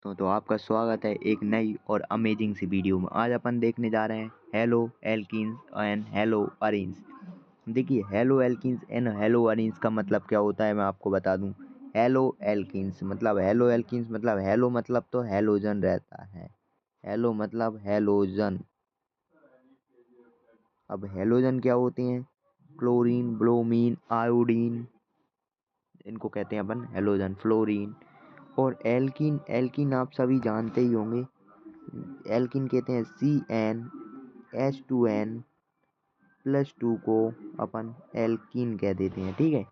तो आपका स्वागत है एक नई और अमेजिंग सी वीडियो में। आज अपन देखने जा रहे हैं halo alkanes and halo arenes. देखिए, halo alkanes and halo arenes का मतलब क्या होता है मैं आपको बता दूं। हेलो एल्कीन्स मतलब हेलो मतलब तो हेलोजन रहता है। हेलो मतलब हेलोजन। अब हेलोजन क्या होते हैं? क्लोरीन, ब्रोमीन, आयोडीन, इनको कहते हैं अपन हेलोजन। फ्लोरीन और एल्कीन, एल्कीन आप सभी जानते ही होंगे। एल्कीन कहते हैं CnH2n+2 को अपन एल्कीन कह देते हैं। ठीक है,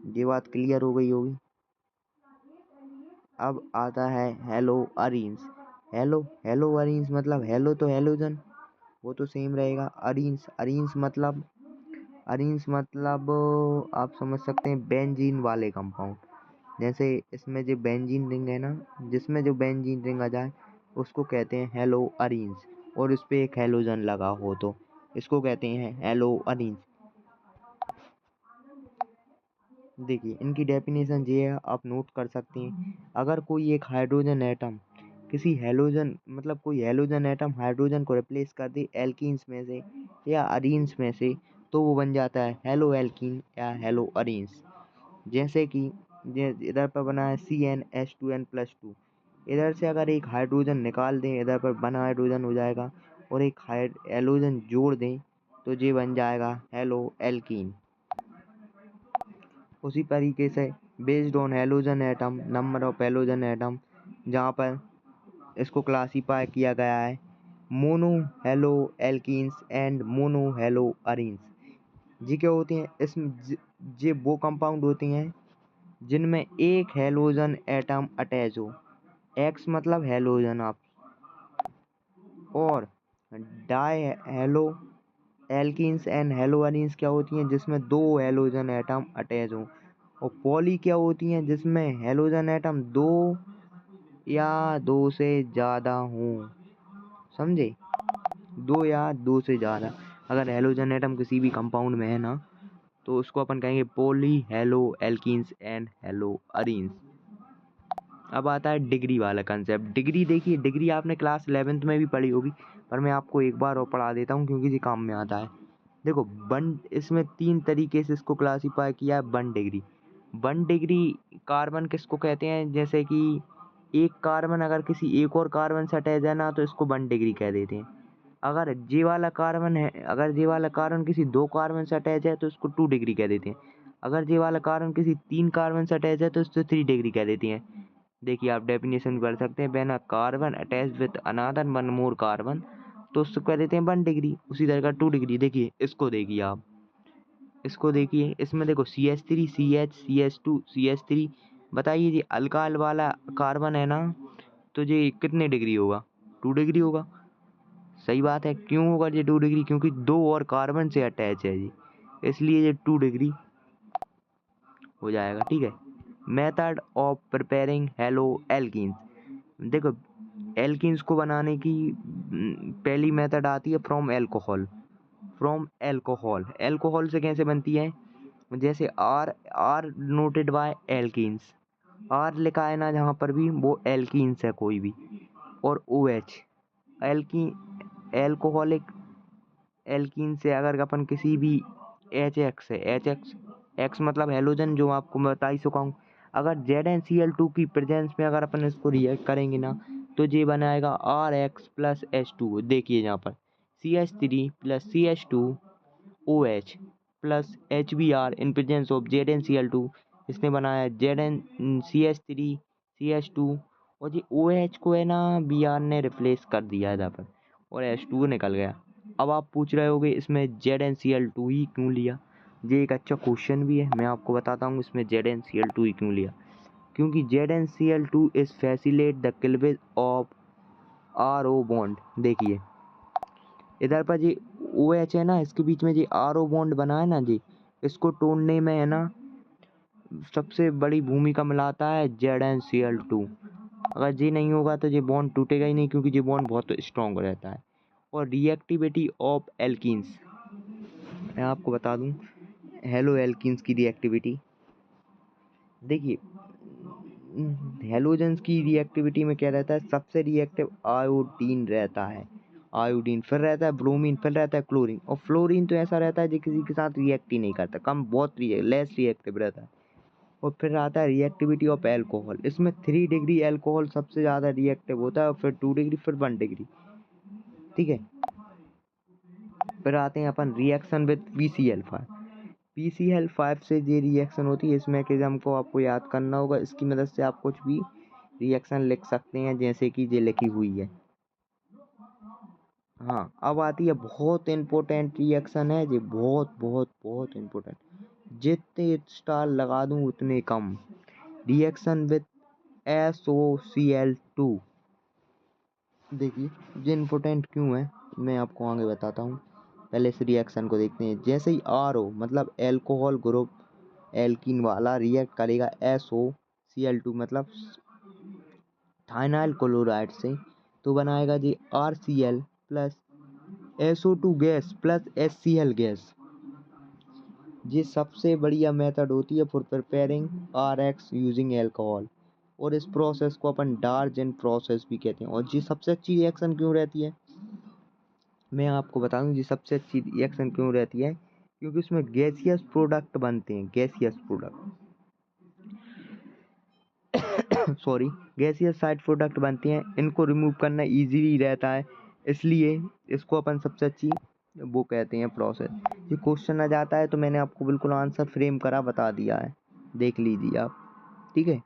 ये बात क्लियर हो गई होगी। अब आता है हेलो अरीन्स। हेलो अरीन्स मतलब हेलो तो हेलोजन, वो तो सेम रहेगा। अरीन्स मतलब आप समझ सकते हैं बेंजीन वाले कंपाउंड। जैसे इसमें जो बेंजीन रिंग है ना, जिसमें जो बेंजीन रिंग आ जाए उसको कहते हैं हेलो अरीन्स, और इस पे एक हेलोजन लगा हो तो इसको कहते हैं हेलो अरीन्स। देखिए, इनकी डेफिनेशन ये है, आप नोट कर सकते हैं। अगर कोई एक हाइड्रोजन एटम किसी हेलोजन मतलब कोई हेलोजन एटम हाइड्रोजन को रिप्लेस कर दे एल्कीन्स में से या अरीन्स में से, तो वो बन जाता है हेलो एल्कीन या हेलो अरीन्स। जैसे कि इधर पर बना है CnH2n+2। इधर से अगर एक हाइड्रोजन निकाल दें, इधर पर बना हाइड्रोजन हो जाएगा, और एक हेलोजन जोड़ दें तो ये बन जाएगा हेलो एल्कीन। उसी तरीके से based on halogen atom, number of halogen atom, जहाँ पर इसको क्लासीफाई किया गया है mono halo alkanes and mono halo arenes. जी क्या होती हैं इसमें? ये वो कंपाउंड होती हैं जिनमें एक हेलोजन एटम अटैच हो। एक्स मतलब हेलोजन आप, और die hello alkanes and halo arenes क्या होती हैं जिसमें दो हेलोजन एटम अटैच हो। और पॉली क्या होती हैं जिसमें हेलोजन एटम दो या दो से ज़्यादा हों। समझे? दो या दो से ज़्यादा अगर हेलोजन एटम किसी भी कंपाउंड में है ना, तो उसको अपन कहेंगे poly hello alkanes and halo arenes. अब आता है डिग्री वाला कंसेप्ट। डिग्री, देखिए डिग्री आपने क्लास 11th में भी पढ़ी होगी, पर मैं आपको एक बार और पढ़ा देता हूँ क्योंकि ये काम में आता है। देखो, वन इसमें 3 तरीके से इसको क्लासीफाई किया है। 1 डिग्री कार्बन किसको कहते हैं? जैसे कि एक कार्बन अगर किसी एक और कार्बन से अटैच है ना, तो इसको 1 डिग्री कह देते हैं। अगर जे वाला कार्बन किसी 2 कार्बन से अटैच है तो इसको 2 डिग्री कह देते हैं। अगर जे वाला कार्बन किसी 3 कार्बन से अटैच है तो इसको 3 डिग्री कह देते हैं। देखिए, आप डेफिनेशन कर सकते हैं, when a carbon attach with another 1 more carbon, तो उसको कह देते हैं 1 डिग्री। उसी तरह का 2 डिग्री। देखिए इसको देखिए, इसमें देखो CH3 CH CH2 CH3। बताइए, ये अल्काइल वाला कार्बन है ना, तो ये कितने डिग्री होगा? 2 डिग्री होगा। सही बात है। क्यों होगा ये 2 डिग्री? क्योंकि 2 और कार्बन से अटैच है जी, इसलिए ये 2 डिग्री हो जाएगा। ठीक है। Method of preparing hello alkenes. देखो, एल्कीन्स को बनाने की पहली मेथड आती है फ्रॉम एल्कोहल। एल्कोहल से कैसे बनती है? जैसे R R noted by alkenes, R लिखा है ना जहाँ पर भी, वो एल्कीन्स है कोई भी। और OH एल्की एल्कोहलिक एल्कीन से अगर अपन किसी भी HX है, एक्स मतलब हेलोजन, जो आपको मैं बता ही चुका हूँ। अगर ZnCl2 की प्रेजेंस में अगर अपन इसको रिएक्ट करेंगे ना, तो ये बनाएगा RX+H2। देखिए यहाँ पर CH3+CH2OH+HBr in presence of ZnCl2। इसने बनाया ZnCH3CH2, और ये OH को है ना Br ने रिप्लेस कर दिया है यहाँ पर, और H2 निकल गया। अब आप पूछ रहे होगे इसमें ZnCl2 ही क्यों लिया? ये एक अच्छा क्वेश्चन भी है, मैं आपको बताता हूँ इसमें ZnCl2 ही क्यों लिया। क्योंकि ZnCl2 is facilitate the cleavage of RO bond. देखिए, इधर पर जी OH है ना, इसके बीच में जी RO बॉन्ड बना है ना जी, इसको तोड़ने में है ना सबसे बड़ी भूमिका मिलाता है ZnCl2। अगर ये नहीं होगा तो ये बॉन्ड टूटेगा ही नहीं, क्योंकि ये बॉन्ड बहुत स्ट्रॉन्ग रहता है। और रिएक्टिविटी ऑफ एल्कीन्स, मैं आपको बता दूं हेलो एल्कीन्स की रिएक्टिविटी। देखिए, हेलोजेंस की रिएक्टिविटी में क्या रहता है, सबसे रिएक्टिव आयोडीन रहता है। आयोडीन, फिर रहता है ब्रोमीन, फिर रहता है क्लोरीन। और फ्लोरीन तो ऐसा रहता है जो किसी के साथ रिएक्ट ही नहीं करता, कम बहुत लेस रिएक्टिव रहता है। और फिर आता है रिएक्टिविटी ऑफ एल्कोहल। इसमें 3 डिग्री एल्कोहल सबसे ज़्यादा रिएक्टिव होता है, और फिर 2 डिग्री, फिर 1 डिग्री। ठीक है। फिर आते हैं अपन रिएक्शन विद PCl5। PCl5 से ये रिएक्शन होती है, इस मैकेनिज्म को आपको याद करना होगा। इसकी मदद से आप कुछ भी रिएक्शन लिख सकते हैं, जैसे कि ये लिखी हुई है। हाँ, अब आती है बहुत इम्पोर्टेंट रिएक्शन है ये, बहुत बहुत बहुत इम्पोर्टेंट। जितने स्टार लगा दूं उतने कम। Reaction with SOCl2। देखिए ये इम्पोर्टेंट क्यों है, मैं आपको आगे बताता हूँ। पहले इस रिएक्शन को देखते हैं। जैसे ही RO मतलब एल्कोहल ग्रुप एल्कीन वाला रिएक्ट करेगा SOCl2 मतलब थाइनाइल क्लोराइड से, तो बनाएगा जी RCl plus SO2 gas plus HCl gas. ये सबसे बढ़िया मेथड होती है for preparing RX using alcohol. और इस प्रोसेस को अपन डार्जन प्रोसेस भी कहते हैं। और ये सबसे अच्छी रिएक्शन क्यों रहती है, मैं आपको बता दूं ये सबसे अच्छी रिएक्शन क्यों रहती है, क्योंकि उसमें गैसियस प्रोडक्ट बनते हैं। Gaseous product sorry, gaseous side product बनते हैं। इनको रिमूव करना इजीली रहता है, इसलिए इसको अपन सबसे अच्छी वो कहते हैं प्रोसेस। ये क्वेश्चन आ जाता है तो मैंने आपको बिल्कुल आंसर फ्रेम करा बता दिया है, देख लीजिए आप। ठीक है।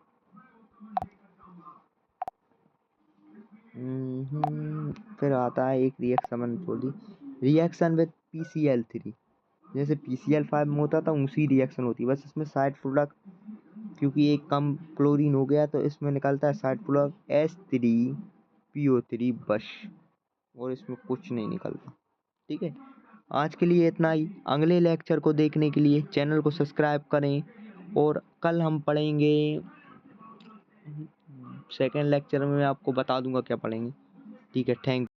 फिर आता है एक रिएक्शन, मैंने छोड़ दी, रिएक्शन विद PCl3। जैसे PCl5 में होता था उसी रिएक्शन होती है, बस इसमें साइड प्रोडक्ट, क्योंकि एक कम क्लोरीन हो गया तो इसमें निकलता है साइड प्रोडक्ट H3PO3 बस, और इसमें कुछ नहीं निकलता। ठीक है। आज के लिए इतना ही। अगले लेक्चर को देखने के लिए चैनल को सब्सक्राइब करें, और कल हम पढ़ेंगे सेकेंड लेक्चर में, मैं आपको बता दूंगा क्या पढ़ेंगे। ठीक है, थैंक